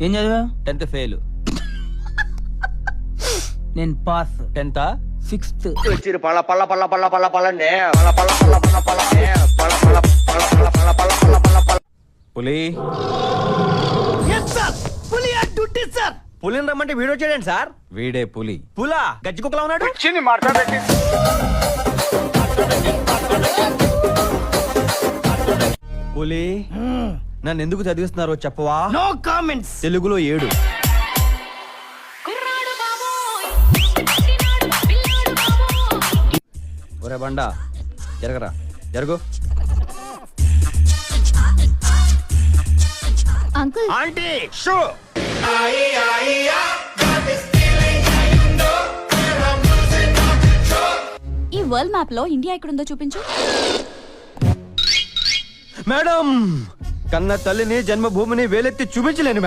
ఏం చదివా? 10th fail. నేను పాస్. 10th 6th. వచ్చిరు పళ్ళ పళ్ళ పళ్ళ పళ్ళ పళ్ళ పళ్ళండి పళ్ళ పళ్ళ పళ్ళ పళ్ళ పళ్ళండి పళ్ళ పళ్ళ పళ్ళ పళ్ళ పళ్ళ పళ్ళ పళ్ళ పళ్ళ పళ్ళ. పులి. పులిని రమ్మంటే వీడియో చేయండి సార్. వీడే పులి. పులా గజ్జి కుక్కలా ఉన్నాడు. పులి నన్ను ఎందుకు చదివిస్తున్నారో చెప్పవా? No comments. తెలుగులో 7. ఒరే బండా జరగరా, జరుగు. Uncle aunty shoe. ఈ వరల్డ్ మ్యాప్ లో ఇండియా ఎక్కడుందో చూపించు. మేడం కన్న తల్లిని జన్మభూమిని వేలెత్తి చూపించలేను.